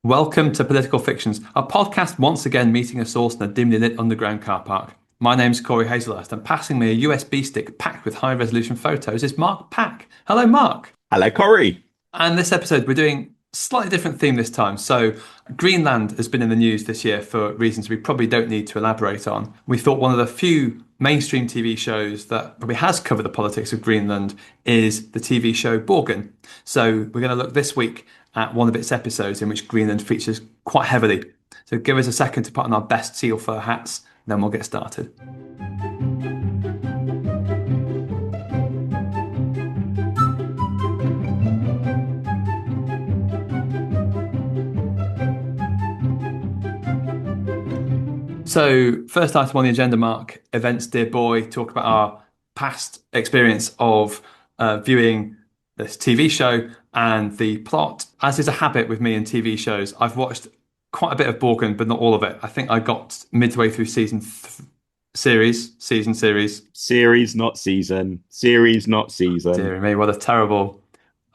Welcome to Political Fictions, a podcast once again meeting a source in a dimly lit underground car park. My name's Cory Hazelhurst, and passing me a USB stick packed with high resolution photos is Mark Pack. Hello, Mark. Hello, Cory. And this episode, we're doing a slightly different theme this time. So, Greenland has been in the news this year for reasons we probably don't need to elaborate on. We thought one of the few mainstream TV shows that probably has covered the politics of Greenland is the TV show Borgen. So, we're going to look this week at one of its episodes in which Greenland features quite heavily. So, give us a second to put on our best seal fur hats, then we'll get started. So, first item on the agenda, Mark, events, dear boy, talk about our past experience of viewing this TV show and the plot. As is a habit with me in TV shows, I've watched quite a bit of Borgen, but not all of it. I think I got midway through series. Series, not season. Series, not season. Dear me, what a terrible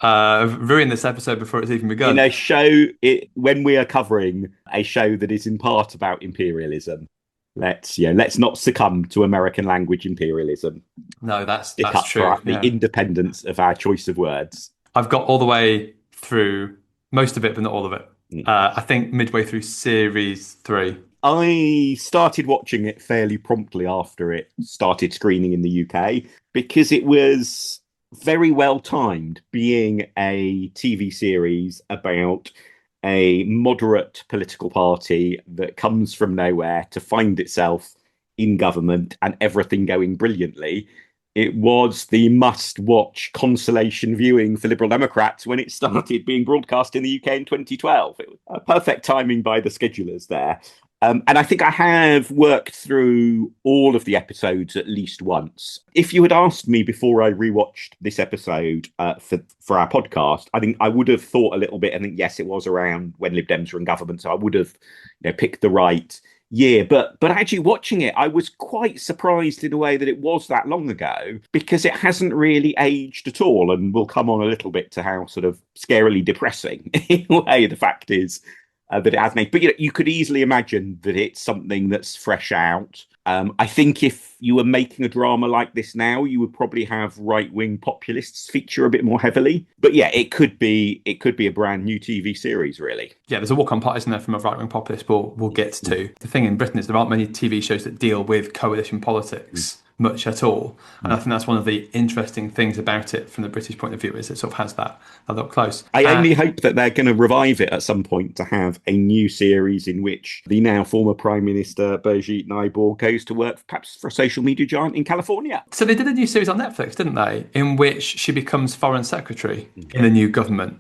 ruined this episode before it's even begun. In a when we are covering a show that is in part about imperialism, let's not succumb to American language imperialism. No, that's Up true. for the independence of our choice of words. I've got all the way through most of it, but not all of it. I think midway through series 3. I started watching it fairly promptly after it started screening in the UK because it was very well timed, being a TV series about a moderate political party that comes from nowhere to find itself in government and everything going brilliantly. It was the must-watch consolation viewing for Liberal Democrats when it started being broadcast in the UK in 2012. It was perfect timing by the schedulers there. And I think I have worked through all of the episodes at least once. If you had asked me before I rewatched this episode for our podcast, I think I would have thought a little bit. I think, yes, it was around when Lib Dems were in government, so I would have picked the right year. But actually watching it, I was quite surprised in a way that it was that long ago, because it hasn't really aged at all. And we'll come on a little bit to how sort of scarily depressing in a way the fact is that it has made. But you could easily imagine that it's something that's fresh out. I think if you were making a drama like this now, you would probably have right-wing populists feature a bit more heavily. But yeah, it could be a brand new TV series, really. Yeah, there's a walk-on part, isn't there, from a right-wing populist we'll get to. The thing in Britain is there aren't many TV shows that deal with coalition politics much at all. And I think that's one of the interesting things about it from the British point of view, is it sort of has that up close. I only hope that they're going to revive it at some point to have a new series in which the now former Prime Minister Birgit Nijboer goes to work perhaps for a social media giant in California. So they did a new series on Netflix, didn't they? In which she becomes foreign secretary in the new government,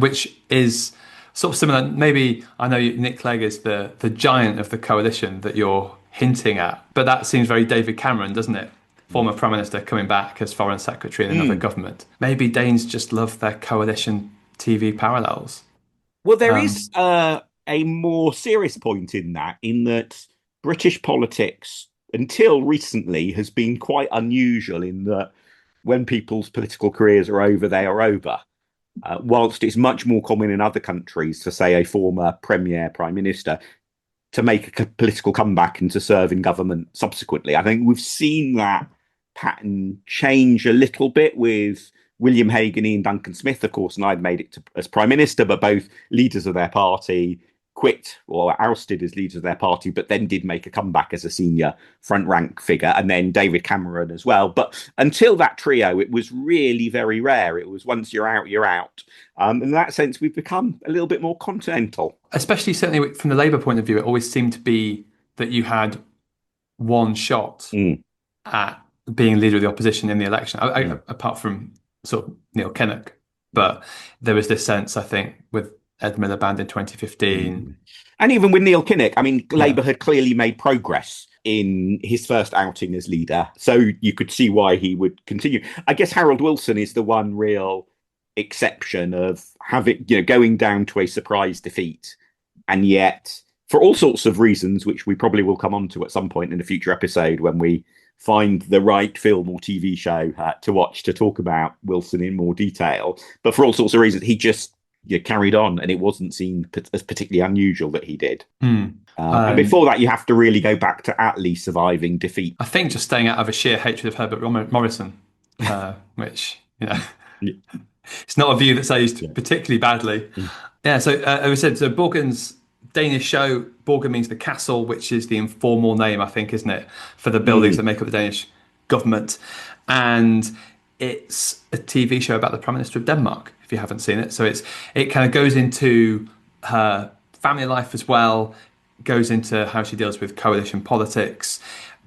which is sort of similar. Maybe, I know Nick Clegg is the giant of the coalition that you're hinting at, but that seems very David Cameron, doesn't it? Former Prime Minister coming back as Foreign Secretary in another government. Maybe Danes just love their coalition TV parallels. Well, there is a more serious point in that British politics, until recently, has been quite unusual in that when people's political careers are over, they are over. Whilst it's much more common in other countries for, say, a former Premier Prime Minister to make a political comeback and to serve in government subsequently. I think we've seen that pattern change a little bit with William Hague and Ian Duncan Smith. Of course, neither made it as Prime Minister, but both leaders of their party quit or ousted as leaders of their party, but then did make a comeback as a senior front rank figure, and then David Cameron as well. But until that trio, it was really very rare. It was once you're out, you're out. In that sense, we've become a little bit more continental. Especially certainly from the Labour point of view, it always seemed to be that you had one shot at being leader of the opposition in the election, apart from sort of Neil Kinnock. But there was this sense, I think, with Ed Miliband in 2015. And even with Neil Kinnock, I mean, Labour had clearly made progress in his first outing as leader. So you could see why he would continue. I guess Harold Wilson is the one real exception of having, going down to a surprise defeat. And yet, for all sorts of reasons, which we probably will come on to at some point in a future episode when we find the right film or TV show to watch to talk about Wilson in more detail. But for all sorts of reasons, he just carried on, and it wasn't seen as particularly unusual that he did. Mm. And before that, you have to really go back to Attlee surviving defeat. I think just staying out of a sheer hatred of Herbert Morrison, which, it's not a view that's aged Yeah. particularly badly. Yeah, so as I said, so Borgen's Danish show, Borgen means the castle, which is the informal name, I think, isn't it, for the buildings that make up the Danish government. And it's a TV show about the Prime Minister of Denmark, if you haven't seen it. So it kind of goes into her family life as well, goes into how she deals with coalition politics,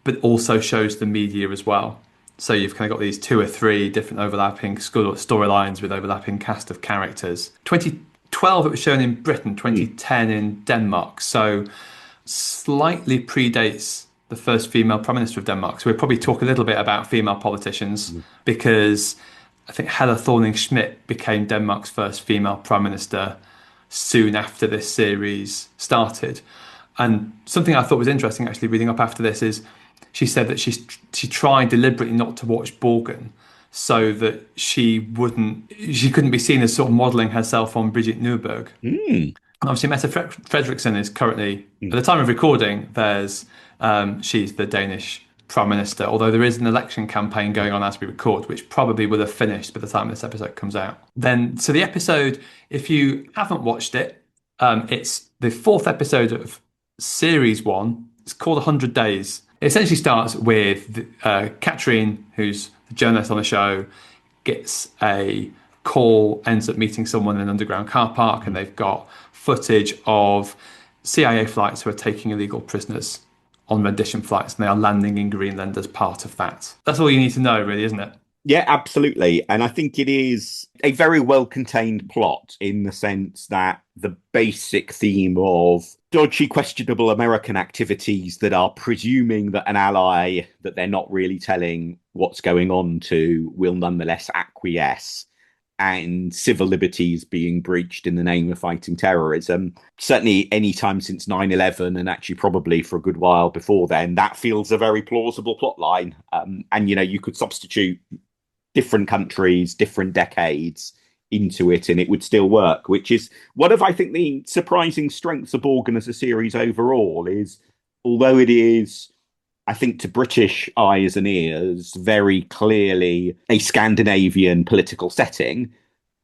but also shows the media as well. So you've kind of got these 2 or 3 different overlapping storylines with overlapping cast of characters. 2012 it was shown in Britain, 2010 in Denmark. So slightly predates the first female Prime Minister of Denmark. So we'll probably talk a little bit about female politicians because I think Helle Thorning-Schmidt became Denmark's first female Prime Minister soon after this series started. And something I thought was interesting actually reading up after this is she said that she tried deliberately not to watch Borgen so that she couldn't be seen as sort of modelling herself on Brigitte Nurberg. Obviously, Mette Frederiksen is currently, at the time of recording, she's the Danish Prime Minister, although there is an election campaign going on as we record, which probably will have finished by the time this episode comes out. So the episode, if you haven't watched it, it's the 4th episode of Series 1. It's called 100 Days. It essentially starts with Katrine, who's the journalist on the show, gets a call, ends up meeting someone in an underground car park, and they've got footage of CIA flights who are taking illegal prisoners on rendition flights, and they are landing in Greenland as part of that. That's all you need to know, really, isn't it? Yeah, absolutely. And I think it is a very well-contained plot in the sense that the basic theme of dodgy, questionable American activities that are presuming that an ally that they're not really telling what's going on to will nonetheless acquiesce, and civil liberties being breached in the name of fighting terrorism. Certainly any time since 9/11, and actually probably for a good while before then, that feels a very plausible plot line. And, you could substitute different countries, different decades into it, and it would still work, which is one of, I think, the surprising strengths of Borgen as a series overall is, although it is, I think, to British eyes and ears, very clearly a Scandinavian political setting,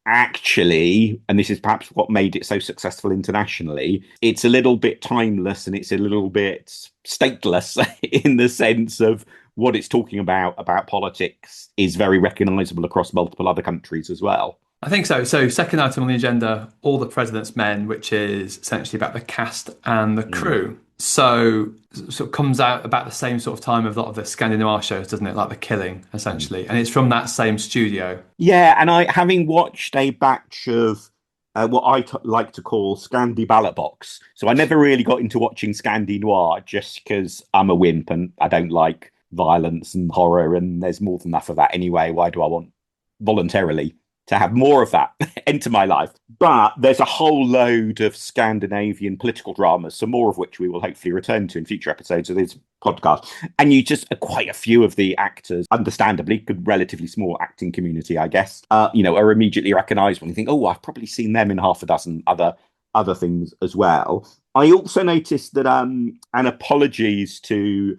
actually, and this is perhaps what made it so successful internationally, it's a little bit timeless and it's a little bit stateless in the sense of what it's talking about politics is very recognisable across multiple other countries as well. I think so. So second item on the agenda, All the President's Men, which is essentially about the cast and the crew. So it comes out about the same sort of time of a lot of the Scandi noir shows, doesn't it? Like The Killing, essentially. And it's from that same studio. Yeah, and having watched a batch of what I like to call Scandi Ballot Box. So I never really got into watching Scandi noir just because I'm a wimp and I don't like violence and horror, and there's more than enough of that anyway. Why do I want voluntarily to have more of that enter my life? But there's a whole load of Scandinavian political dramas, some more of which we will hopefully return to in future episodes of this podcast. And quite a few of the actors, understandably, good, relatively small acting community, I guess, are immediately recognisable. You think, oh, I've probably seen them in half a dozen other things as well. I also noticed that, and apologies to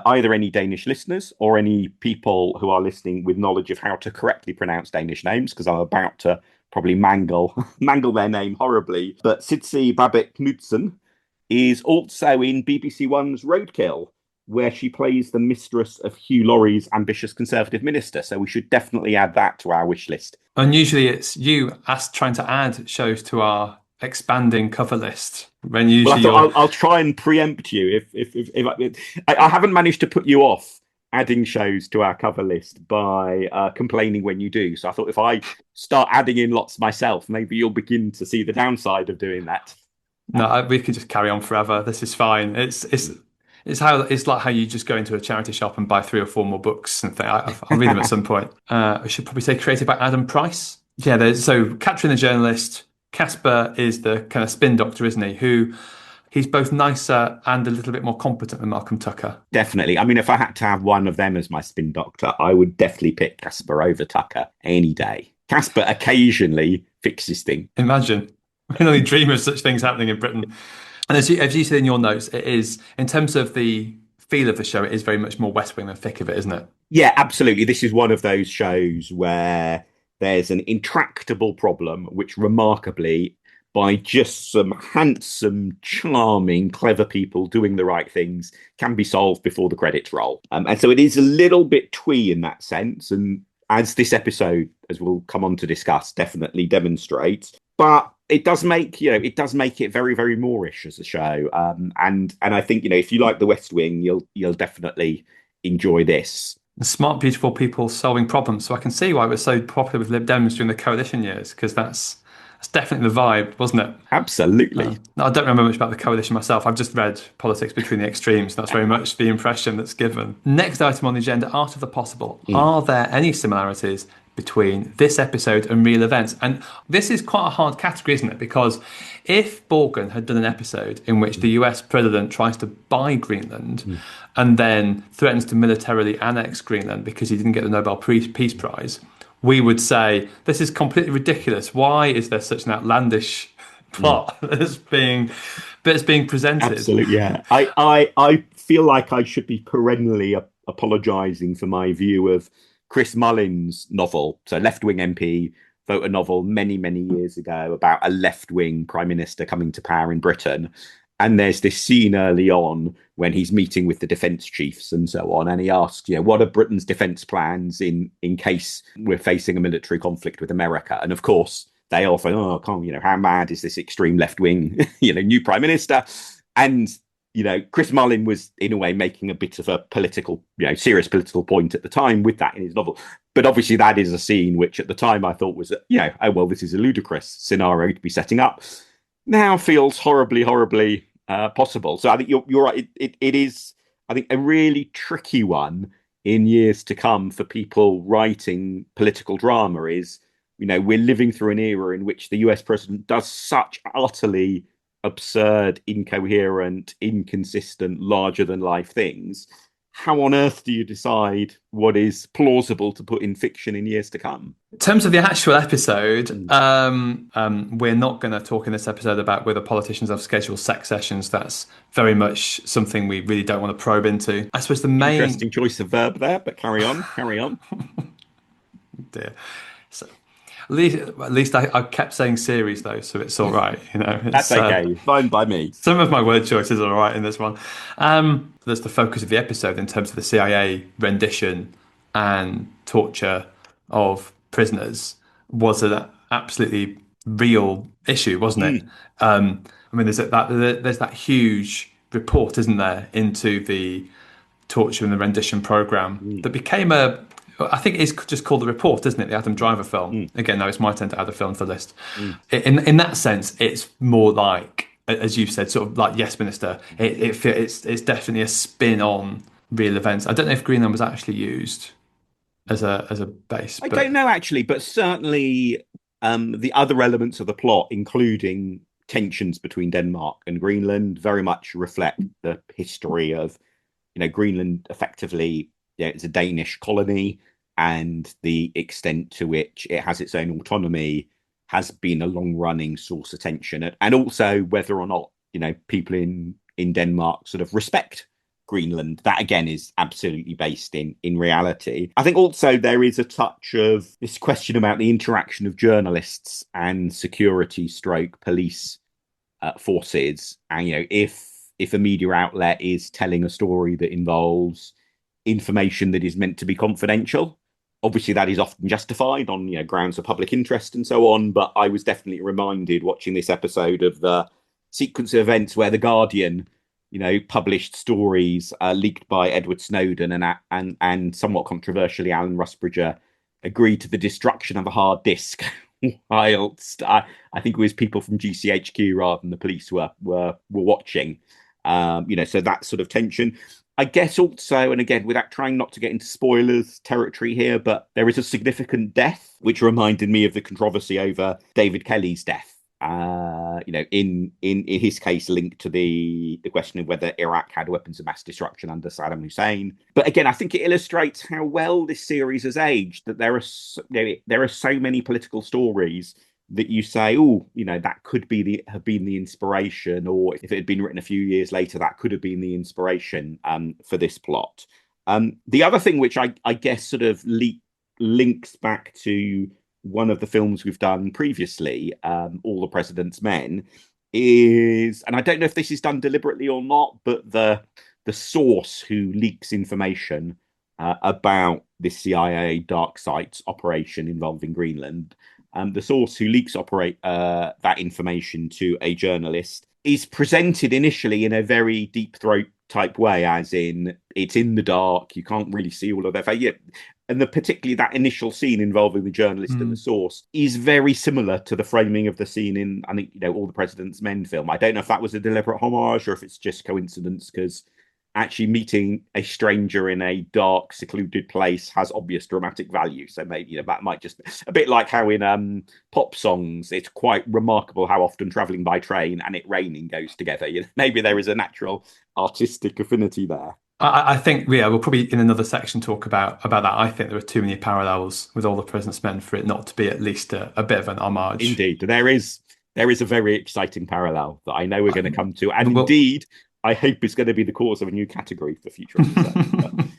either any Danish listeners or any people who are listening with knowledge of how to correctly pronounce Danish names, because I'm about to probably mangle their name horribly. But Sidse Babett Knudsen is also in BBC One's Roadkill, where she plays the mistress of Hugh Laurie's ambitious Conservative minister. So we should definitely add that to our wish list. Unusually, it's you trying to add shows to our expanding cover list. When usually I'll try and preempt you if I haven't managed to put you off adding shows to our cover list by complaining when you do. So I thought if I start adding in lots myself, maybe you'll begin to see the downside of doing that. No, we can just carry on forever. This is fine. It's like how you just go into a charity shop and buy 3 or 4 more books and think, I'll read them at some point. I should probably say created by Adam Price. Yeah, so Katrin the journalist, Casper is the kind of spin doctor, isn't he? He's both nicer and a little bit more competent than Malcolm Tucker. Definitely. I mean, if I had to have one of them as my spin doctor, I would definitely pick Casper over Tucker any day. Casper occasionally fixes things. Imagine. We can only dream of such things happening in Britain. And as you said in your notes, it is, in terms of the feel of the show, it is very much more West Wing than thick of it, isn't it? Yeah, absolutely. This is one of those shows where there's an intractable problem, which remarkably, by just some handsome, charming, clever people doing the right things, can be solved before the credits roll. And so it is a little bit twee in that sense. And as this episode, as we'll come on to discuss, definitely demonstrates. But it does make, it does make it very, very Moorish as a show. And I think, if you like The West Wing, you'll definitely enjoy this. Smart, beautiful people solving problems. So I can see why it was so popular with Lib Dems during the coalition years, because that's definitely the vibe, wasn't it? Absolutely. I don't remember much about the coalition myself. I've just read Politics Between the Extremes. That's very much the impression that's given. Next item on the agenda, Art of the Possible. Are there any similarities between this episode and real events? And this is quite a hard category, isn't it? Because if Borgen had done an episode in which the US president tries to buy Greenland and then threatens to militarily annex Greenland because he didn't get the Nobel Peace Prize, we would say, this is completely ridiculous. Why is there such an outlandish plot that's being presented? Absolutely, yeah. I feel like I should be perennially apologising for my view of Chris Mullin's novel. So Left Wing MP wrote a novel many, many years ago about a left-wing prime minister coming to power in Britain. And there's this scene early on when he's meeting with the defence chiefs and so on. And he asks, what are Britain's defence plans in case we're facing a military conflict with America? And of course, they often, how mad is this extreme left wing, new prime minister? And, Chris Mullin was in a way making a bit of a political, serious political point at the time with that in his novel. But obviously that is a scene which at the time I thought was, this is a ludicrous scenario to be setting up. Now feels horribly, horribly possible. So I think you're right. It is, I think, a really tricky one in years to come for people writing political drama is, we're living through an era in which the US president does such utterly absurd, incoherent, inconsistent, larger than life things. How on earth do you decide what is plausible to put in fiction in years to come? In terms of the actual episode, we're not going to talk in this episode about whether politicians have scheduled sex sessions. That's very much something we really don't want to probe into. I suppose the main... Interesting choice of verb there, but carry on. Dear. So, at least I kept saying series though, so it's all right. That's okay. Fine by me. Some of my word choices are all right in this one. That's the focus of the episode in terms of the CIA rendition and torture of prisoners was an absolutely real issue, wasn't it? There's that huge report, isn't there, into the torture and the rendition program that became I think it's just called The Report, isn't it? The Adam Driver film. Again, now it's my turn to add a film to the list. In that sense, it's more like, as you've said, sort of like Yes Minister. It's definitely a spin on real events. I don't know if Greenland was actually used as a base. I don't know actually, but certainly the other elements of the plot, including tensions between Denmark and Greenland, very much reflect the history of, Greenland effectively. It's a Danish colony, and the extent to which it has its own autonomy has been a long-running source of tension, and also whether or not people in Denmark sort of respect Greenland. That again is absolutely based in reality. I think also there is a touch of this question about the interaction of journalists and security stroke police forces, and if a media outlet is telling a story that involves information that is meant to be confidential, obviously that is often justified on grounds of public interest and so on. But I was definitely reminded watching this episode of the sequence of events where the Guardian published stories leaked by Edward Snowden and somewhat controversially Alan Rusbridger agreed to the destruction of a hard disk whilst I think it was people from GCHQ rather than the police were watching. So that sort of tension. I guess also, and again, without trying not to get into spoilers territory here, but there is a significant death, which reminded me of the controversy over David Kelly's death. In his case, linked to the question of whether Iraq had weapons of mass destruction under Saddam Hussein. But again, I think it illustrates how well this series has aged. That there are so many political stories that you say, oh, that could be have been the inspiration, or if it had been written a few years later, that could have been the inspiration for this plot. The other thing, which I guess sort of links back to one of the films we've done previously, All the President's Men, is, and I don't know if this is done deliberately or not, but the source who leaks information about this CIA dark sites operation involving Greenland, the source who leaks that information to a journalist, is presented initially in a very deep throat type way, as in it's in the dark, you can't really see all of their face. Yeah. And particularly that initial scene involving the journalist and the source is very similar to the framing of the scene in, I think, All the President's Men film. I don't know if that was a deliberate homage or if it's just coincidence, because actually meeting a stranger in a dark, secluded place has obvious dramatic value. So maybe that might just a bit like how in pop songs, it's quite remarkable how often traveling by train and it raining goes together. Maybe there is a natural artistic affinity there. I think, yeah, we'll probably in another section talk about that. I think there are too many parallels with All the President's Men for it not to be at least a bit of an homage. Indeed, there is a very exciting parallel that I know we're going to come to, and Well, indeed, I hope it's going to be the cause of a new category for future episodes.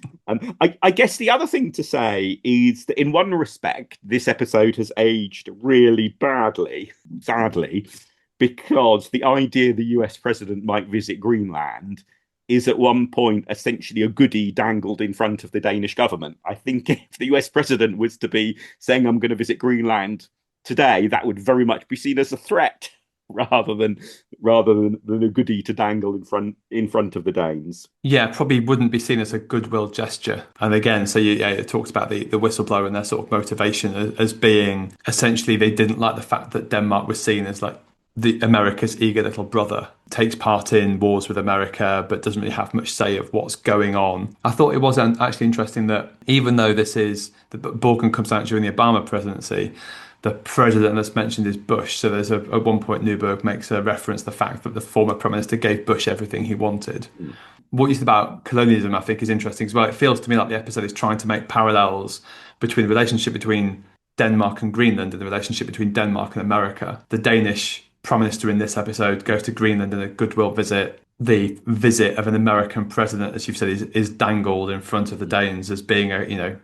I guess the other thing to say is that in one respect, this episode has aged really badly, sadly, because the idea the US president might visit Greenland is at one point essentially a goodie dangled in front of the Danish government. I think if the US president was to be saying, I'm going to visit Greenland today, that would very much be seen as a threat rather than a goodie to dangle in front of the Danes. yeah, probably wouldn't be seen as a goodwill gesture. And again, so it talks about the whistleblower and their sort of motivation as being essentially they didn't like the fact that Denmark was seen as like the America's eager little brother, takes part in wars with America, but doesn't really have much say of what's going on. I thought it was actually interesting that even though this is the Borgen comes out during the Obama presidency, the president that's mentioned is Bush. So there's at one point Newberg makes a reference to the fact that the former prime minister gave Bush everything he wanted. What you said about colonialism, I think, is interesting as well. It feels to me like the episode is trying to make parallels between the relationship between Denmark and Greenland and the relationship between Denmark and America. The Danish prime minister in this episode goes to Greenland in a goodwill visit. The visit of an American president, as you've said, is dangled in front of the Danes as being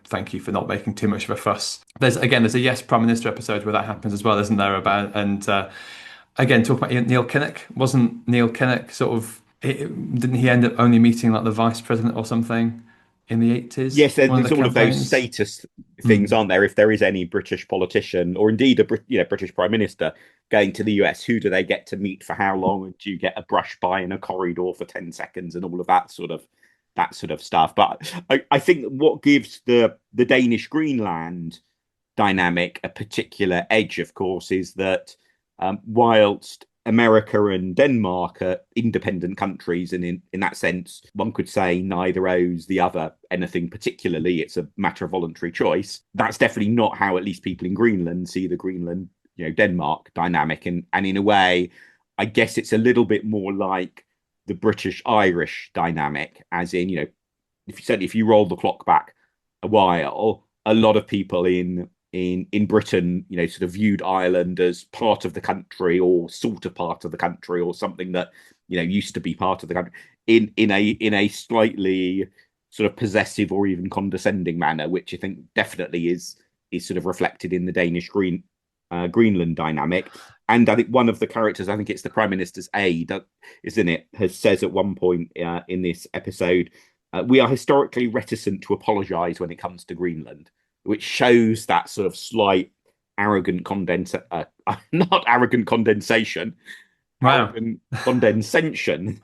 thank you for not making too much of a fuss. There's a Yes Prime Minister episode where that happens as well, isn't there? Again, talk about Neil Kinnock. Wasn't Neil Kinnock didn't he end up only meeting like the vice president or something in the 80s? Yes, there's all of those status things, aren't there? If there is any British politician or indeed a British prime minister going to the US, who do they get to meet for how long? And do you get a brush by in a corridor for 10 seconds and all of that sort of stuff? But I think what gives the Danish Greenland dynamic a particular edge, of course, is that whilst America and Denmark are independent countries, and in that sense, one could say neither owes the other anything particularly. It's a matter of voluntary choice. That's definitely not how at least people in Greenland see the Greenland, Denmark dynamic. And in a way, I guess it's a little bit more like the British-Irish dynamic, as in, if you roll the clock back a while, a lot of people in Britain, sort of viewed Ireland as part of the country or sort of part of the country or something that, used to be part of the country in a slightly sort of possessive or even condescending manner, which I think definitely is sort of reflected in the Danish Greenland dynamic. And I think one of the characters, I think it's the Prime Minister's aide, isn't it, says at one point in this episode, we are historically reticent to apologise when it comes to Greenland, which shows that sort of slight arrogant not arrogant condensation, Wow. arrogant condensation,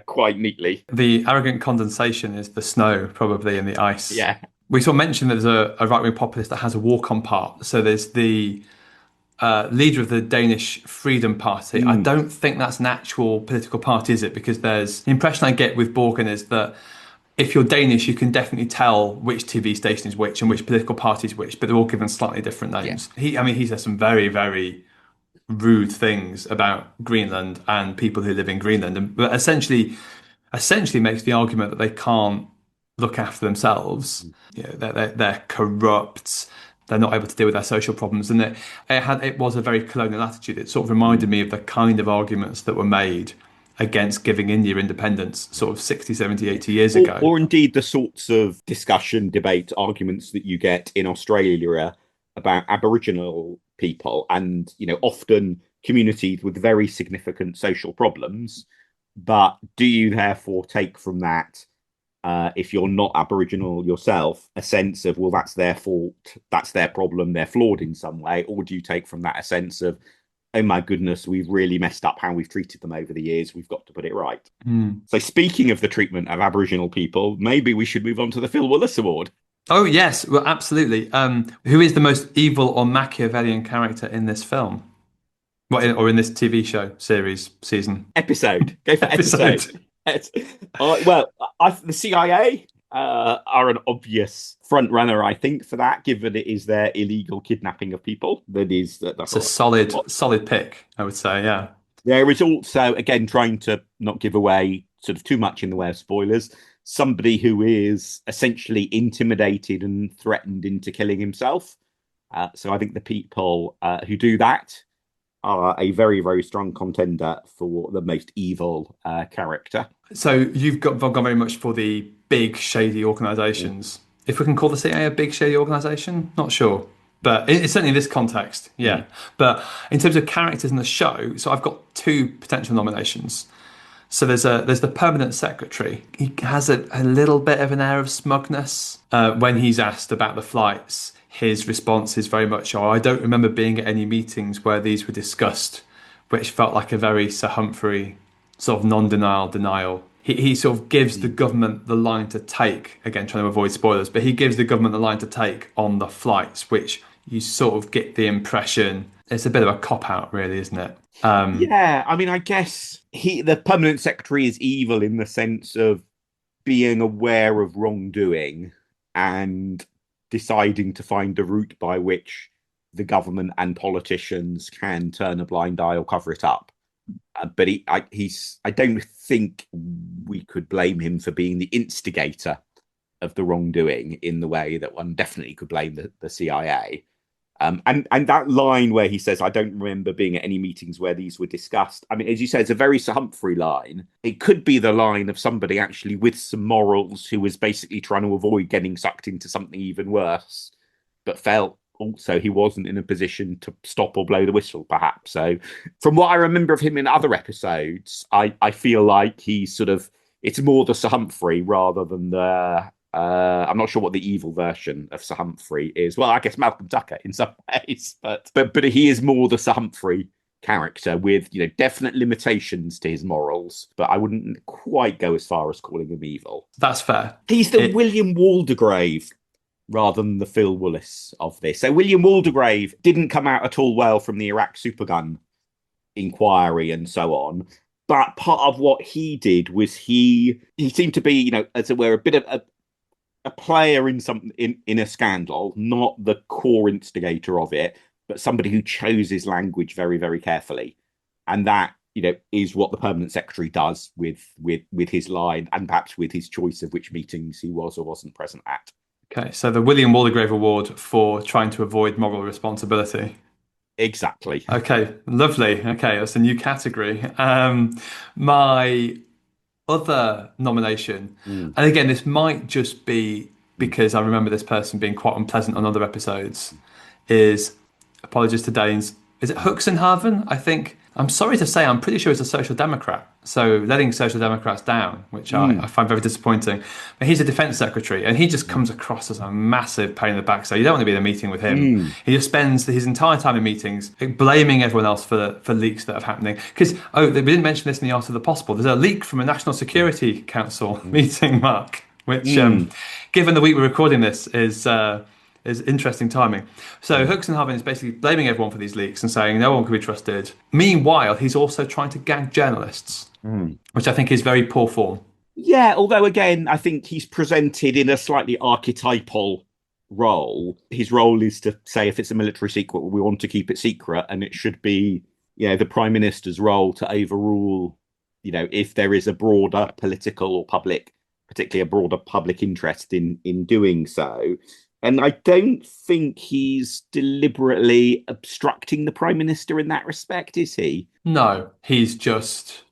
quite neatly. The arrogant condensation is the snow, probably, and the ice. Yeah. We sort of mentioned there's a right-wing populist that has a walk-on part. So there's the leader of the Danish Freedom Party. I don't think that's an actual political party, is it? Because there's the impression I get with Borgen is that if you're Danish, you can definitely tell which TV station is which and which political party is which, but they're all given slightly different names. Yeah. He says some very, very rude things about Greenland and people who live in Greenland, but essentially makes the argument that they can't look after themselves. They're corrupt. they're not able to deal with their social problems. And it was a very colonial attitude. It sort of reminded me of the kind of arguments that were made against giving India independence sort of 60, 70, 80 years ago. Or indeed the sorts of discussion, debate, arguments that you get in Australia about Aboriginal people and, often communities with very significant social problems. But do you therefore take from that, if you're not Aboriginal yourself, a sense of, well, that's their fault, that's their problem, they're flawed in some way? Or do you take from that a sense of, oh my goodness, we've really messed up how we've treated them over the years. We've got to put it right. So speaking of the treatment of Aboriginal people, maybe we should move on to the Phil Willis Award. Oh, yes, well, absolutely. Who is the most evil or Machiavellian character in this film? Or in this TV show, series, season? Episode. Go for episode. The CIA are an obvious front runner, I think, for that, given it is their illegal kidnapping of people. That's a solid pick, I would say. Yeah. There is also, again, trying to not give away sort of too much in the way of spoilers, somebody who is essentially intimidated and threatened into killing himself. So I think the people who do that are a very, very strong contender for the most evil character. So you've gone very much for the big, shady organisations. If we can call the CIA a big, shady organisation, not sure. But it's certainly in this context, yeah. But in terms of characters in the show, so I've got two potential nominations. So there's the permanent secretary. He has a little bit of an air of smugness. When he's asked about the flights, his response is very much, I don't remember being at any meetings where these were discussed, which felt like a very Sir Humphrey sort of denial. He sort of gives the government the line to take, again, trying to avoid spoilers, but he gives the government the line to take on the flights, which you sort of get the impression it's a bit of a cop-out, really, isn't it? Yeah, I mean, I guess the permanent secretary is evil in the sense of being aware of wrongdoing and deciding to find a route by which the government and politicians can turn a blind eye or cover it up. But I don't think we could blame him for being the instigator of the wrongdoing in the way that one definitely could blame the CIA. And that line where he says, I don't remember being at any meetings where these were discussed. I mean, as you say, it's a very Sir Humphrey line. It could be the line of somebody actually with some morals who was basically trying to avoid getting sucked into something even worse, but felt also he wasn't in a position to stop or blow the whistle, perhaps. So from what I remember of him in other episodes, I feel like he's sort of, it's more the Sir Humphrey rather than I'm not sure what the evil version of Sir Humphrey is. Well, I guess Malcolm Tucker in some ways, but he is more the Sir Humphrey character with, definite limitations to his morals, but I wouldn't quite go as far as calling him evil. That's fair. He's the William Waldegrave rather than the Phil Willis of this. So William Waldegrave didn't come out at all well from the Iraq supergun inquiry and so on. But part of what he did was he seemed to be, as it were, a bit of a player in something in a scandal, not the core instigator of it, but somebody who chose his language very, very carefully. And that, is what the permanent secretary does with his line and perhaps with his choice of which meetings he was or wasn't present at. Okay, so the William Waldegrave Award for trying to avoid moral responsibility. Exactly. Okay, lovely. Okay, that's a new category. My other nomination, and again, this might just be because I remember this person being quite unpleasant on other episodes, is, apologies to Danes, is it Huxenhaven? I think, I'm sorry to say, I'm pretty sure he's a Social Democrat. So letting Social Democrats down, which I find very disappointing. But he's a defence secretary, and he just comes across as a massive pain in the back. So you don't want to be in a meeting with him. He just spends his entire time in meetings blaming everyone else for leaks that are happening. Because, we didn't mention this in the Art of the Possible. There's a leak from a National Security Council meeting, Mark, which, given the week we're recording this, is interesting timing. So Huxenhaven is basically blaming everyone for these leaks and saying no one can be trusted. Meanwhile, he's also trying to gag journalists, which I think is very poor form. Yeah, although again, I think he's presented in a slightly archetypal role. His role is to say if it's a military secret, we want to keep it secret, and it should be, the Prime Minister's role to overrule, if there is a broader political or public, particularly a broader public interest in doing so. And I don't think he's deliberately obstructing the Prime Minister in that respect, is he? No, he's just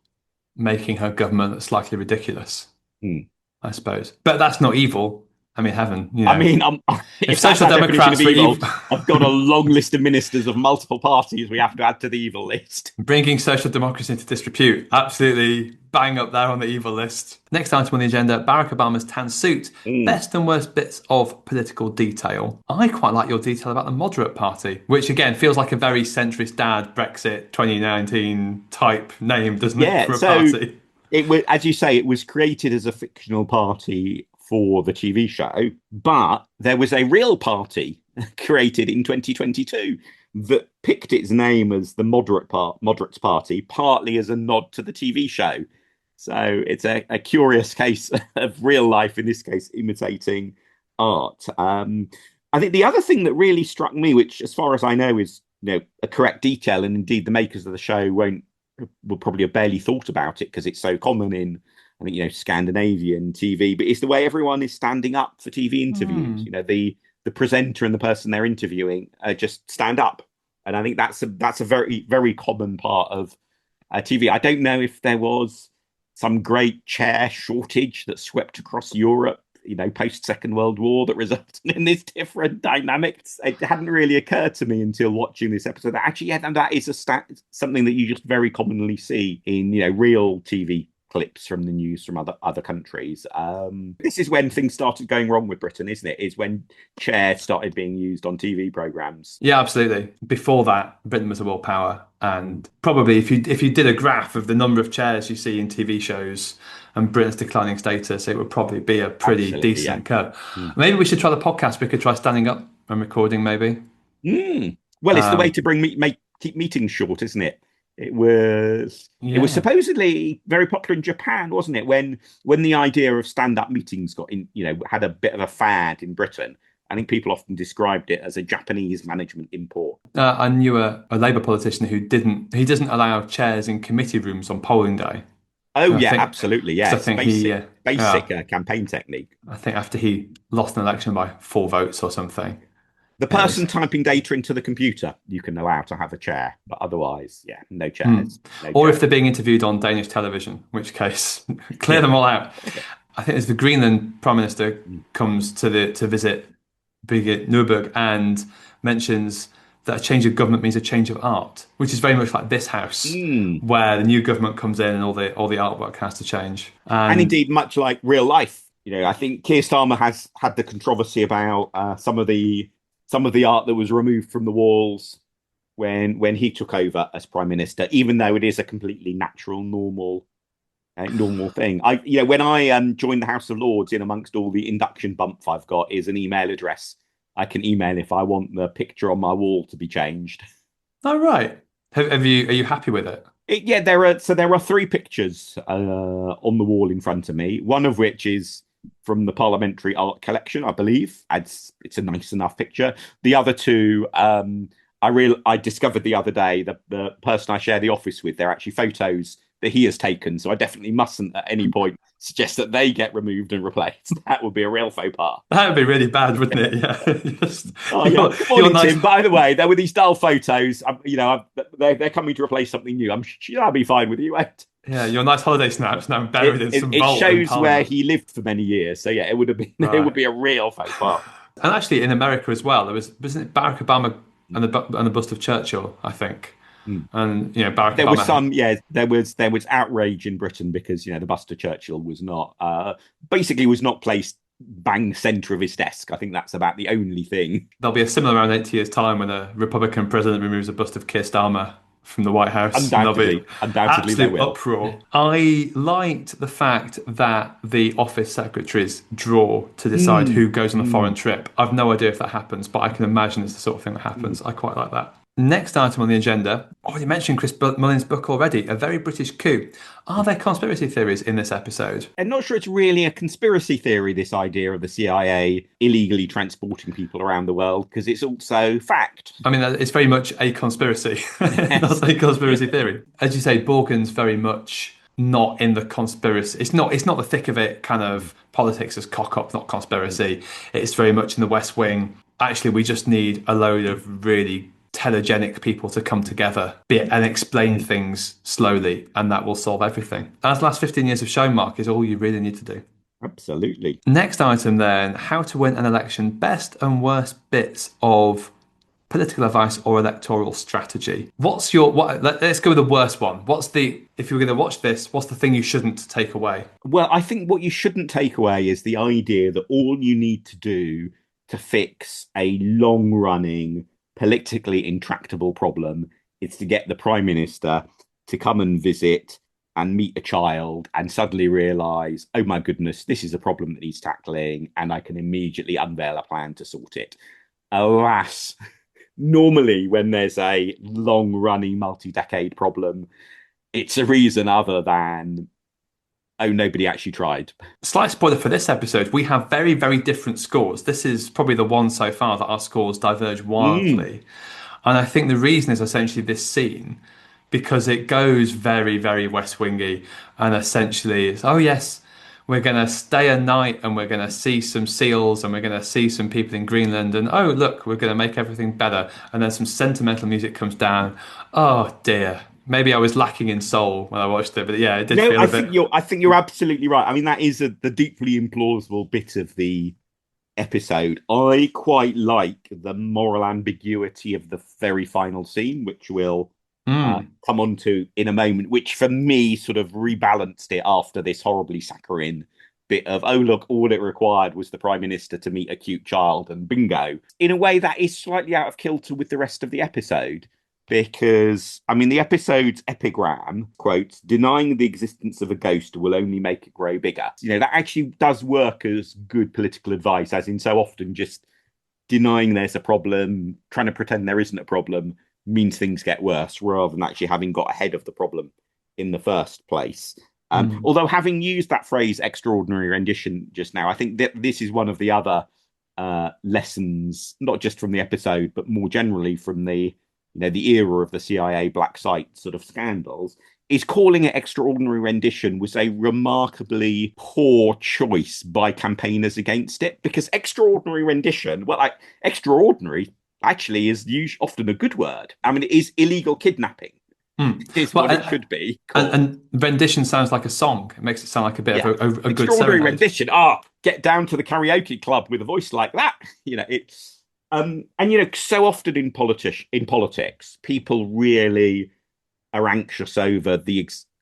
making her government slightly ridiculous, Hmm. I suppose. But that's not evil. I mean, heaven, I mean, if if that's Social our definition of Democrats were evil, evil, I've got a long list of ministers of multiple parties we have to add to the evil list. bringing social democracy into disrepute, absolutely bang up there on the evil list. Next item on the agenda, Barack Obama's tan suit. Mm. Best and worst bits of political detail. I quite like your detail about the moderate party, which again feels like a very centrist dad Brexit 2019 type name, doesn't it, Yeah, for a so party? it was, as you say, it was created as a fictional party for the TV show, but there was a real party created in 2022 that picked its name as the Moderates Party, partly as a nod to the TV show. So it's a curious case of real life, in this case, imitating art. I think the other thing that really struck me, which, as far as I know, is a correct detail, and indeed the makers of the show won't will probably have barely thought about it because it's so common in, I think, Scandinavian TV, but it's the way everyone is standing up for TV interviews. Hmm. The presenter and the person they're interviewing just stand up, and I think that's a very very common part of TV. I don't know if there was some great chair shortage that swept across Europe, post Second World War, that resulted in this different dynamic. It hadn't really occurred to me until watching this episode that actually, yeah, that is something that you just very commonly see in real TV clips from the news from other countries. This is when things started going wrong with Britain, isn't it? Is when chairs started being used on TV programs. Yeah, absolutely. Before that, Britain was a world power, and probably if you did a graph of the number of chairs you see in TV shows and Britain's declining status, it would probably be a pretty Absolutely, yeah. decent curve. Maybe we should try the podcast. We could try standing up and recording, maybe. Well, it's the way Um, to keep meetings short, isn't it? It was yeah. supposedly very popular in Japan, wasn't it? When the idea of stand-up meetings got in, had a bit of a fad in Britain. I think people often described it as a Japanese management import. I knew a Labour politician he doesn't allow chairs in committee rooms on polling day. Oh And I yeah, think, absolutely. because Yeah, I it's think basic campaign technique. I think after he lost an election by 4 votes or something, The it was. person typing data into the computer, you can allow to have a chair, but otherwise, yeah, no Hmm. chairs, no Or if chairs. they're being interviewed on Danish television, in which case clear Yeah. them all out. I think as the Greenland Prime Minister comes to visit Birgit Nurburg and mentions that a change of government means a change of art, which is very much like this house, Mm. where the new government comes in and all the artwork has to change. And And indeed, much like real life, I think Keir Starmer has had the controversy about some of the art that was removed from the walls when he took over as prime minister, even though it is a completely natural, normal thing. When I joined the House of Lords, in amongst all the induction bump I've got is an email address. I can email if I want the picture on my wall to be changed. oh right, are you happy with it? Yeah, there are three pictures on the wall in front of me. One of which is from the Parliamentary Art Collection, I believe. It's a nice enough picture. The other two, I discovered the other day that the person I share the office with, they're actually photos that he has taken. So I definitely mustn't at any point suggest that they get removed and replaced. That would be a real faux pas. That would be really bad, wouldn't it? Yeah. Just, Oh yeah. Good your morning, nice. Tim. By the way, there were these dull photos. They're coming to replace something new. I'm sure I'll be fine with you, mate. Yeah, your nice holiday snaps now It, buried in it, some it vault in shows where Parliament. he lived for many years. So yeah, it would have been it would Right. be a real faux pas. And actually, in America as well, wasn't it Barack Obama and the bust of Churchill, I think, Mm. and Barack There was Obama. some, yeah, there was outrage in Britain because the bust of Churchill was not basically was not placed bang center of his desk. I think that's about the only thing. There'll be a similar around 80 years' time when a Republican president removes a bust of Keir Starmer from the White House, and there'll be Undoubtedly there absolute will. uproar. I liked the fact that the office secretaries draw to decide Mm, who goes on a foreign mm. trip. I've no idea if that happens, but I can imagine it's the sort of thing that happens. I quite like that. Next item on the agenda, already mentioned Chris Mullin's book already, A Very British Coup. Are there conspiracy theories in this episode? I'm not sure it's really a conspiracy theory, this idea of the CIA illegally transporting people around the world, because it's also fact. I mean, it's very much a conspiracy, Yes. not a conspiracy theory. As you say, Borgen's very much not in the conspiracy. It's not the thick of it kind of politics as cock up, not conspiracy. It's very much in the West Wing. Actually, we just need a load of really telegenic people to come together and explain things slowly, and that will solve everything. As the last 15 years have shown, Mark, is all you really need to do. Absolutely. Next item then, how to win an election, best and worst bits of political advice or electoral strategy. Let's go with the worst one. If you're going to watch this, what's the thing you shouldn't take away? Well, I think what you shouldn't take away is the idea that all you need to do to fix a long running, politically intractable problem is to get the Prime Minister to come and visit and meet a child and suddenly realize, oh my goodness, this is a problem that needs tackling, and I can immediately unveil a plan to sort it. Alas, normally when there's a long running multi-decade problem, it's a reason other than, oh, nobody actually tried. Slight spoiler for this episode, we have very, very different scores. This is probably the one so far that our scores diverge wildly. And I think the reason is essentially this scene, because it goes very, very West Wingy, and essentially it's, oh yes, we're going to stay a night and we're going to see some seals and we're going to see some people in Greenland, and oh look, we're going to make everything better. And then some sentimental music comes down. Oh dear. Maybe I was lacking in soul when I watched it, but yeah, it did feel a bit. I think you're absolutely right. I mean, that is the deeply implausible bit of the episode. I quite like the moral ambiguity of the very final scene, which we'll come on to in a moment, which for me sort of rebalanced it after this horribly saccharine bit of, oh, look, all it required was the Prime Minister to meet a cute child and bingo. In a way that is slightly out of kilter with the rest of the episode. Because, I mean, the episode's epigram quotes, denying the existence of a ghost will only make it grow bigger. You know, that actually does work as good political advice, as in so often just denying there's a problem, trying to pretend there isn't a problem means things get worse rather than actually having got ahead of the problem in the first place. Although having used that phrase extraordinary rendition just now, I think that this is one of the other lessons, not just from the episode, but more generally from the era of the CIA black site sort of scandals, is calling it extraordinary rendition was a remarkably poor choice by campaigners against it, because extraordinary rendition, well, like extraordinary actually is often a good word. I mean, it is illegal kidnapping. Is what it should be. And rendition sounds like a song. It makes it sound like a bit of a good extraordinary serenade. rendition. Get down to the karaoke club with a voice like that. You know, it's and so often in politics, people really are anxious over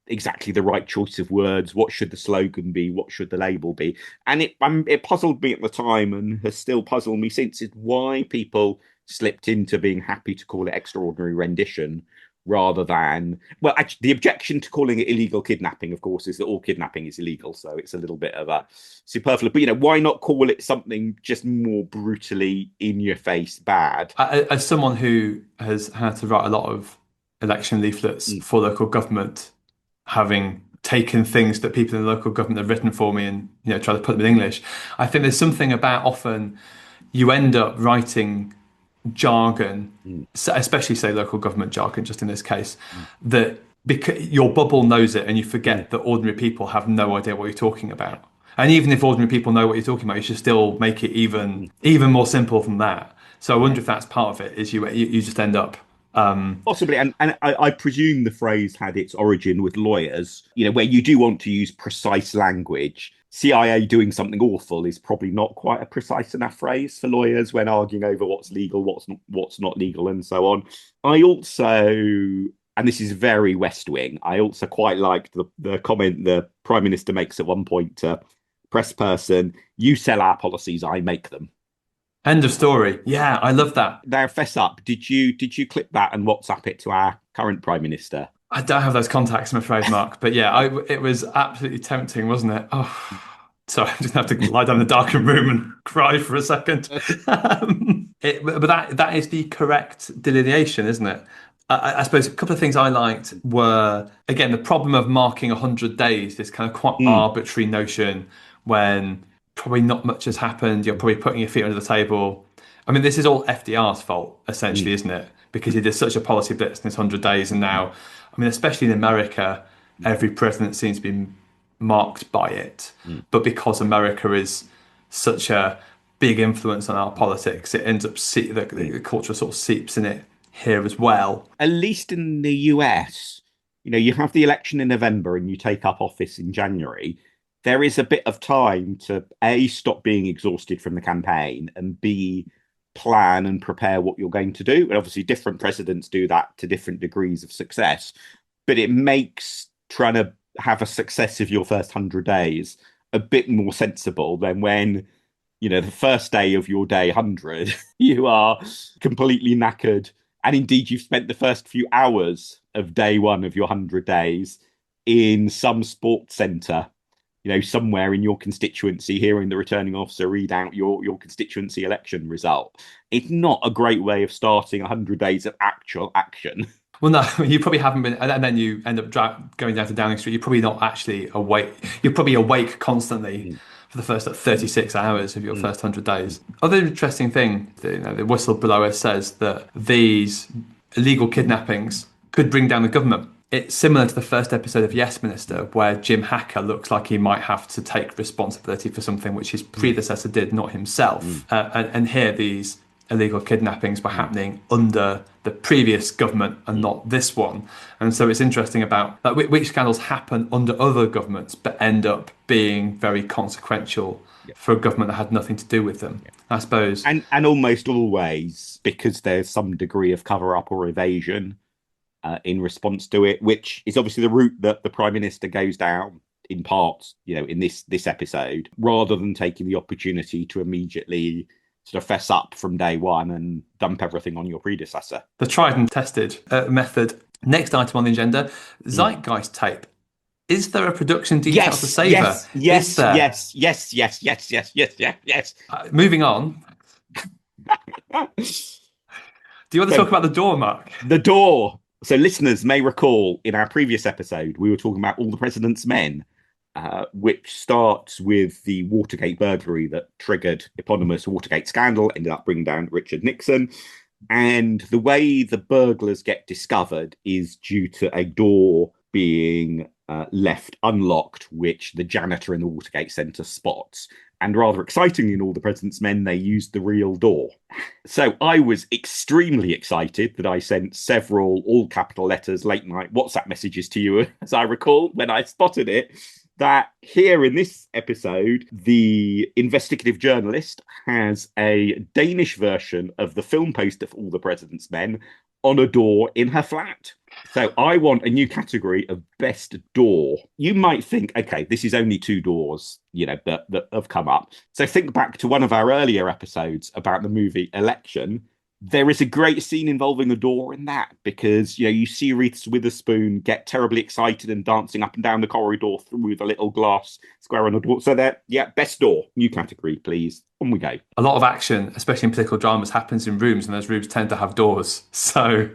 exactly the right choice of words. What should the slogan be? What should the label be? And it puzzled me at the time, and has still puzzled me since, is why people slipped into being happy to call it extraordinary rendition rather than, well, actually, the objection to calling it illegal kidnapping, of course, is that all kidnapping is illegal. So it's a little bit of a superfluous, but why not call it something just more brutally in your face bad? As someone who has had to write a lot of election leaflets for local government, having taken things that people in the local government have written for me and try to put them in English, I think there's something about often you end up writing jargon, especially say local government jargon, just in this case, that because your bubble knows it and you forget that ordinary people have no idea what you're talking about. And even if ordinary people know what you're talking about, you should still make it even more simple than that. So I wonder if that's part of it, is you just end up possibly, and I presume the phrase had its origin with lawyers, where you do want to use precise language. CIA doing something awful is probably not quite a precise enough phrase for lawyers when arguing over what's legal, what's not legal, and so on. I also, and this is very West Wing, I also quite like the comment the Prime Minister makes at one point to press person: "You sell our policies, I make them." End of story. Yeah, I love that. Now, fess up. Did you clip that and WhatsApp it to our current Prime Minister? I don't have those contacts, I'm afraid, Mark. But yeah, it was absolutely tempting, wasn't it? Oh, sorry, I just have to lie down in the darkened room and cry for a second. But that is the correct delineation, isn't it? I suppose a couple of things I liked were, again, the problem of marking 100 days, this kind of quite arbitrary notion when probably not much has happened. You're probably putting your feet under the table. I mean, this is all FDR's fault, essentially, isn't it? Because he did such a policy blitz in his 100 days. And now, I mean, especially in America, every president seems to be marked by it. Mm. But because America is such a big influence on our politics, it ends up the culture sort of seeps in it here as well. At least in the US, you have the election in November and you take up office in January. There is a bit of time to A, stop being exhausted from the campaign, and B, plan and prepare what you're going to do. And obviously, different presidents do that to different degrees of success. But it makes trying to have a success of your first 100 days a bit more sensible than when, the first day of your day 100, you are completely knackered. And indeed, you've spent the first few hours of day one of your 100 days in some sports centre, somewhere in your constituency, hearing the returning officer read out your constituency election result. It's not a great way of starting 100 days of actual action. Well, no, you probably haven't been, and then you end up going down to Downing Street. You're probably not actually awake. You're probably awake constantly for the first 36 hours of your first 100 days. Other interesting thing, the whistleblower says that these illegal kidnappings could bring down the government. It's similar to the first episode of Yes Minister, where Jim Hacker looks like he might have to take responsibility for something which his predecessor did, not himself. And here these illegal kidnappings were happening under the previous government and not this one. And so it's interesting about which scandals happen under other governments but end up being very consequential for a government that had nothing to do with them, I suppose. And almost always, because there's some degree of cover-up or evasion in response to it, which is obviously the route that the Prime Minister goes down in parts, in this episode, rather than taking the opportunity to immediately sort of fess up from day one and dump everything on your predecessor. The tried and tested method. Next item on the agenda, Zeitgeist tape. Is there a production detail to savour? Yes. Moving on. Do you want to talk about the door, Mark? The door. So listeners may recall in our previous episode, we were talking about All the President's Men, which starts with the Watergate burglary that triggered eponymous Watergate scandal, ended up bringing down Richard Nixon. And the way the burglars get discovered is due to a door being left unlocked, which the janitor in the Watergate Centre spots. And rather excitingly in All the President's Men, they used the real door. So I was extremely excited that I sent several all capital letters late night WhatsApp messages to you, as I recall, when I spotted it, that here in this episode, the investigative journalist has a Danish version of the film poster for All the President's Men on a door in her flat. So I want a new category of best door. You might think, okay, this is only two doors, that have come up. So think back to one of our earlier episodes about the movie Election. There is a great scene involving a door in that because, you see Reese Witherspoon get terribly excited and dancing up and down the corridor through the little glass square on the door. So best door, new category, please. On we go. A lot of action, especially in political dramas, happens in rooms, and those rooms tend to have doors. So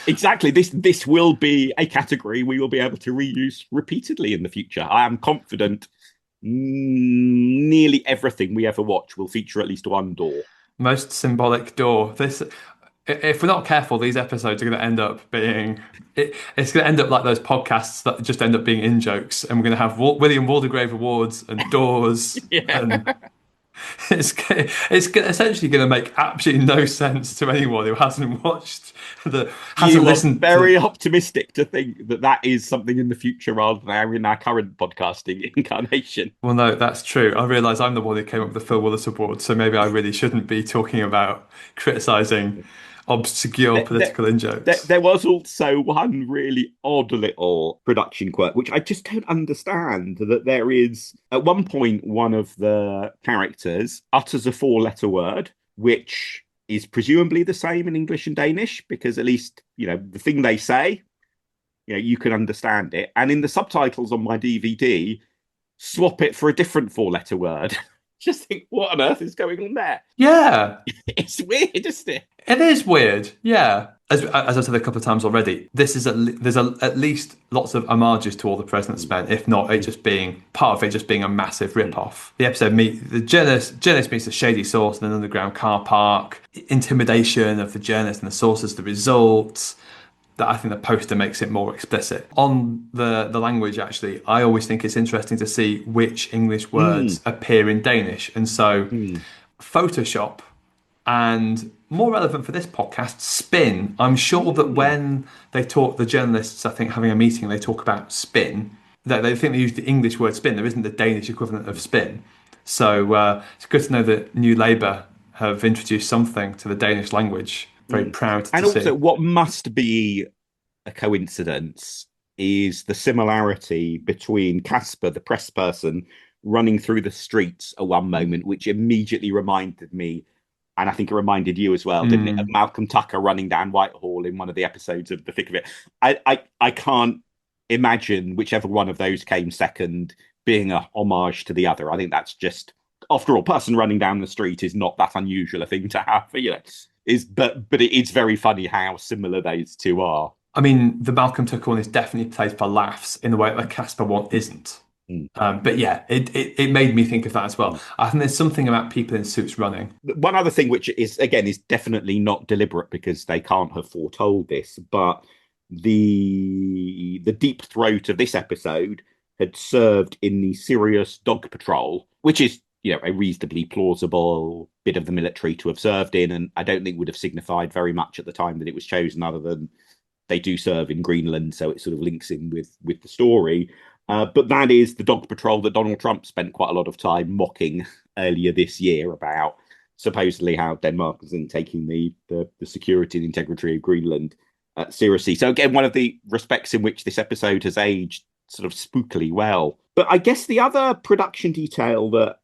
exactly, this will be a category we will be able to reuse repeatedly in the future. I am confident nearly everything we ever watch will feature at least one door. Most symbolic door. If we're not careful, these episodes are going to end up being. It's going to end up like those podcasts that just end up being in jokes, and we're going to have William Waldegrave awards and doors. And it's essentially going to make absolutely no sense to anyone who hasn't watched hasn't listened. Very optimistic to think that is something in the future rather than in our current podcasting incarnation. Well, no, that's true. I realise I'm the one who came up with the Phil Willis Award, so maybe I really shouldn't be talking about criticising obscure political in-jokes. There was also one really odd little production quirk, which I just don't understand, that there is, at one point, one of the characters utters a four-letter word, which is presumably the same in English and Danish, because at least, the thing they say, you can understand it. And in the subtitles on my DVD, swap it for a different four-letter word. Just think, what on earth is going on there? Yeah. It's weird, isn't it? It is weird, yeah. As I've said a couple of times already, there's at least lots of homages to All the President's Men, if not it just being part of it just being a massive rip-off. The episode the journalist meets a shady source in an underground car park, intimidation of the journalist and the source as the result. that I think the poster makes it more explicit. On the language, actually, I always think it's interesting to see which English Mm, words appear in Danish. And so mm, Photoshop and more relevant for this podcast, spin. I'm sure that mm. when they talk, the journalists, I think, having a meeting, they talk about spin, that they think they use the English word spin. There isn't the Danish equivalent of spin. So it's good to know that New Labour have introduced something to the Danish language. Very Mm. proud to And also, see. what must be a coincidence is the similarity between Casper, the press person, running through the streets at one moment, which immediately reminded me, and I think it reminded you as well, didn't it, of Mm. Malcolm Tucker running down Whitehall in one of the episodes of The Thick of It. I can't imagine whichever one of those came second being a homage to the other. I think that's just, after all, person running down the street is not that unusual a thing to have, but it's very funny how similar those two are. I mean, the Malcolm Tucker one is definitely played for laughs in the way that the Casper one isn't. Mm, But yeah, it made me think of that as well. mm. I think there's something about people in suits running. One other thing, which is again is definitely not deliberate because they can't have foretold this, but the deep throat of this episode had served in the Sirius Dog Patrol, which is a reasonably plausible bit of the military to have served in, and I don't think would have signified very much at the time that it was chosen, other than they do serve in Greenland, so it sort of links in with the story. But that is the dog patrol that Donald Trump spent quite a lot of time mocking earlier this year about supposedly how Denmark isn't taking the security and integrity of Greenland seriously. So again, one of the respects in which this episode has aged sort of spookily well. But I guess the other production detail that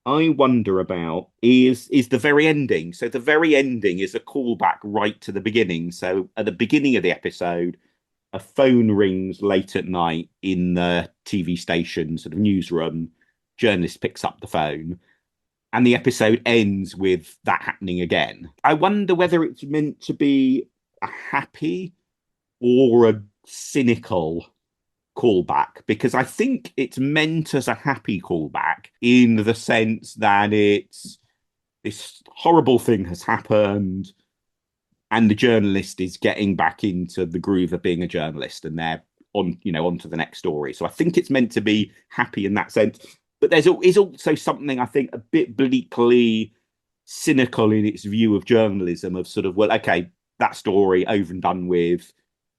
I wonder about is the very ending. So the very ending is a callback right to the beginning. So at the beginning of the episode, a phone rings late at night in the TV station sort of newsroom. Journalist picks up the phone, and the episode ends with that happening again. I wonder whether it's meant to be a happy or a cynical callback, because I think it's meant as a happy callback in the sense that it's this horrible thing has happened and the journalist is getting back into the groove of being a journalist and they're on to the next story. So I think it's meant to be happy in that sense, but is also something I think a bit bleakly cynical in its view of journalism, of sort of, well, okay, that story over and done with,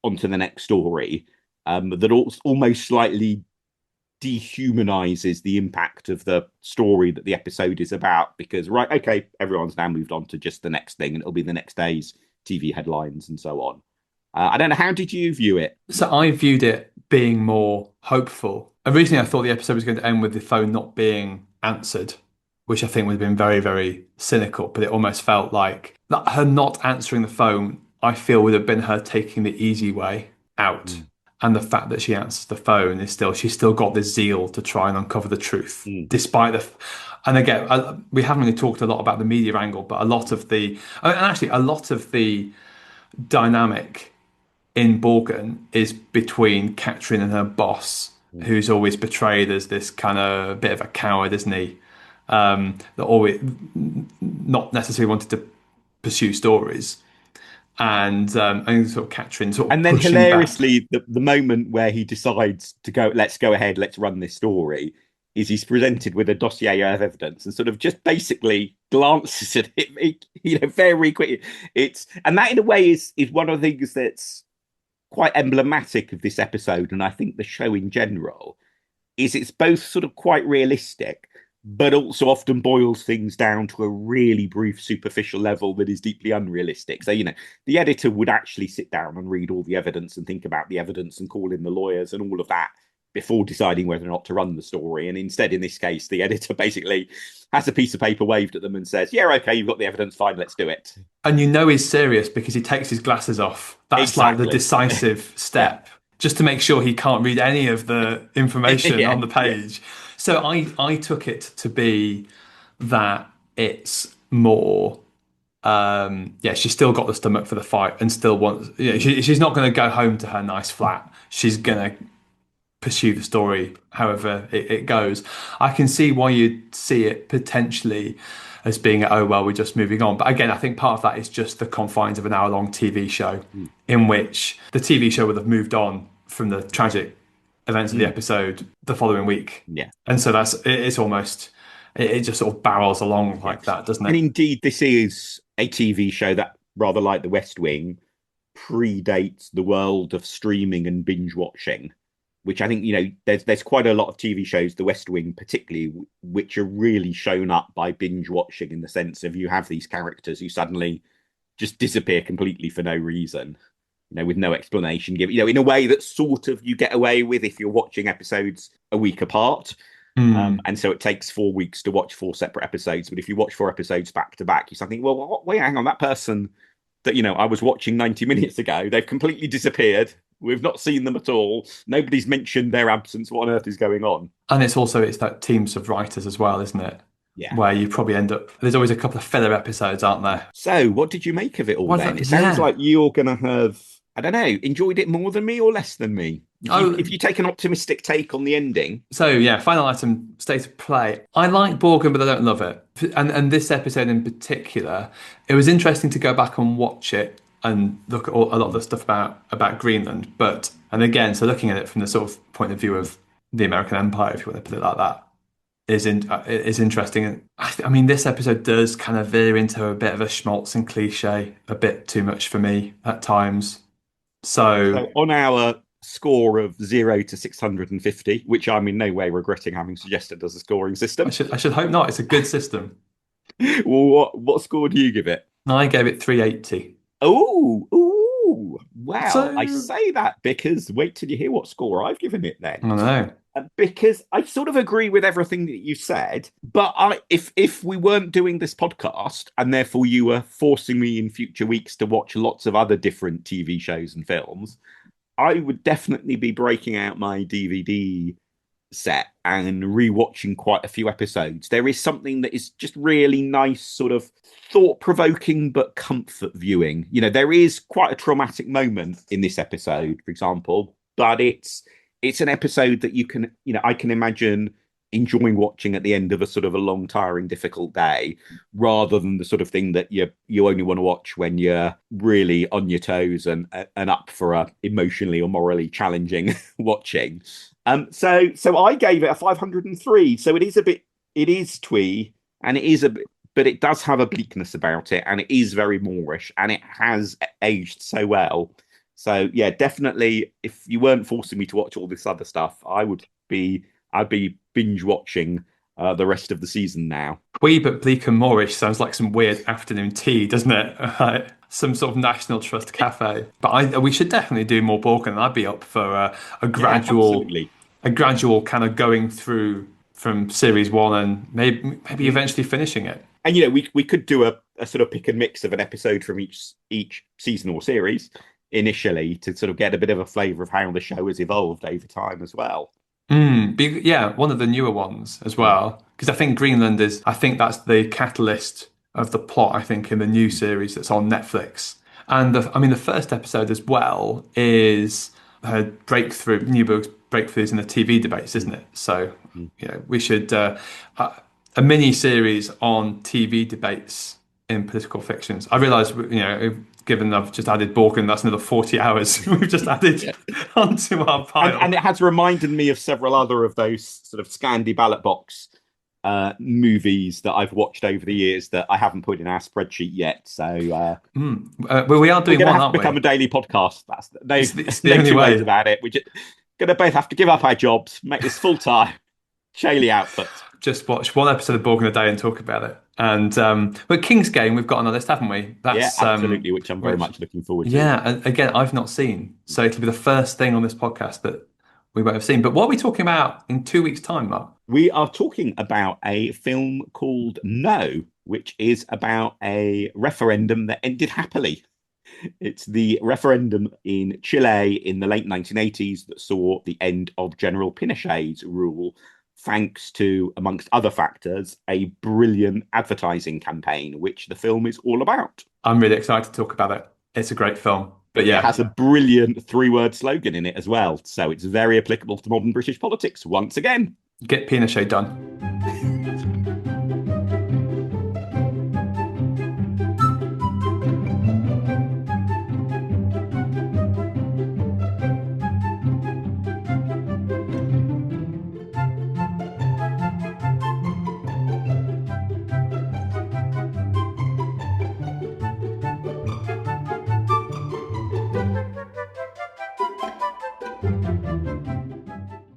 on to the next story. That almost slightly dehumanizes the impact of the story that the episode is about, because right, okay, everyone's now moved on to just the next thing and it'll be the next day's TV headlines and so on. I don't know, how did you view it? So I viewed it being more hopeful. Originally, I thought the episode was going to end with the phone not being answered, which I think would have been very, very cynical. But it almost felt like that her not answering the phone, I feel, would have been her taking the easy way out. Mm. And the fact that she answers the phone is she's still got this zeal to try and uncover the truth, Mm. despite and again, we haven't really talked a lot about the media angle, but a lot of and actually a lot of the dynamic in Borgen is between Katrin and her boss, Mm. who's always portrayed as this kind of bit of a coward, isn't he? That always not necessarily wanted to pursue stories, and sort of Katrin sort of And then pushing back. hilariously, the moment where he decides to go ahead, let's run this story, is he's presented with a dossier of evidence and sort of just basically glances at it, very quickly. And that in a way is one of the things that's quite emblematic of this episode, and I think the show in general, is it's both sort of quite realistic, but also often boils things down to a really brief, superficial level that is deeply unrealistic. So, the editor would actually sit down and read all the evidence and think about the evidence and call in the lawyers and all of that before deciding whether or not to run the story. And instead, in this case, the editor basically has a piece of paper waved at them and says, yeah, okay, you've got the evidence, fine, let's do it. And he's serious because he takes his glasses off. That's like the Exactly. decisive Yeah. step, just to make sure he can't read any of the information Yeah. on the Yeah. page. So I took it to be that it's more, yeah, she's still got the stomach for the fight and still wants, Mm. she's not going to go home to her nice flat. She's going to pursue the story however it goes. I can see why you'd see it potentially as being, oh, well, we're just moving on. But again, I think part of that is just the confines of an hour-long TV show Mm. in which the TV show would have moved on from the tragic events of the Mm. episode the following week. Yeah. And so it's almost, it just sort of barrels along Yeah. like that, doesn't And it? indeed, this is a TV show that, rather like The West Wing, predates the world of streaming and binge watching, which I think, there's quite a lot of TV shows, The West Wing particularly, which are really shown up by binge watching, in the sense of you have these characters who suddenly just disappear completely for no reason, with no explanation given, in a way that sort of you get away with if you're watching episodes a week apart. Mm. And so it takes 4 weeks to watch 4 separate episodes. But if you watch 4 episodes back to back, you're thinking, well, wait, hang on, that person that I was watching 90 minutes ago, they've completely disappeared. We've not seen them at all. Nobody's mentioned their absence. What on earth is going on? And it's that teams of writers as well, isn't it? Yeah. Where you probably end up, there's always a couple of filler episodes, aren't there? So, what did you make of it all What then? the- It sounds yeah. like you're going to have, I don't know, enjoyed it more than me or less than me. Oh, If you take an optimistic take on the ending. so yeah, final item, state of play. I like Borgen, but I don't love it. And this episode in particular, it was interesting to go back and watch it and look at a lot of the stuff about Greenland. And again, so looking at it from the sort of point of view of the American Empire, if you want to put it like that, is interesting. And I mean, this episode does kind of veer into a bit of a schmaltz and cliche, a bit too much for me at times. So So on our score of 0 to 650, which I'm in no way regretting having suggested as a scoring system. I should hope not. It's a good system. Well, what score do you give it? I gave it 380. Oh, wow. So I say that because wait till you hear what score I've given it I then. don't know. Because I sort of agree with everything that you said, but if we weren't doing this podcast and therefore you were forcing me in future weeks to watch lots of other different TV shows and films, I would definitely be breaking out my DVD set and rewatching quite a few episodes. There is something that is just really nice, sort of thought-provoking but comfort viewing. There is quite a traumatic moment in this episode, for example, but it's an episode that I can imagine enjoying watching at the end of a sort of a long, tiring, difficult day, rather than the sort of thing that you only want to watch when you're really on your toes and up for a emotionally or morally challenging watching. So I gave it a 503. So it is twee, and it is a bit, but it does have a bleakness about it, and it is very Moorish, and it has aged so well. So yeah, definitely. If you weren't forcing me to watch all this other stuff, I'd be binge watching the rest of the season now. Wee but bleak and Moorish sounds like some weird afternoon tea, doesn't it? Some sort of National Trust cafe. But we should definitely do more Borgen. I'd be up for a gradual, Absolutely. a gradual kind of going through from series one and maybe eventually finishing it. And we could do a sort of pick and mix of an episode from each season or series initially, to sort of get a bit of a flavour of how the show has evolved over time as well. Yeah, one of the newer ones as well. Because I think I think that's the catalyst of the plot, I think, in the new series that's on Netflix. And the first episode as well is her breakthrough, Newberg's breakthroughs in the TV debates, isn't it? So, we should, a mini series on TV debates in political fictions. I realise, given I've just added Borgen, that's another 40 hours we've just added onto our pile. And it has reminded me of several other of those sort of Scandi Ballot Box movies that I've watched over the years that I haven't put in our spreadsheet yet. So well, we are doing we're going one, to have aren't to become we? a daily podcast. That's It's the no only two way. ways about it. We're just going to both have to give up our jobs, make this full time, daily output. Just watch one episode of Borgen a day and talk about it. And but King's Game we've got on the list, haven't we? That's Absolutely, which I'm very much looking forward to. Yeah, and again, I've not seen, so it'll be the first thing on this podcast that we won't have seen. But what are we talking about in 2 weeks' time, Mark? We are talking about a film called No, which is about a referendum that ended happily. It's the referendum in Chile in the late 1980s that saw the end of General Pinochet's rule, thanks to, amongst other factors, a brilliant advertising campaign, which the film is all about. I'm really excited to talk about it. It's a great film. But It yeah, has a brilliant three-word slogan in it as well, so it's very applicable to modern British politics once again. get Pinochet done.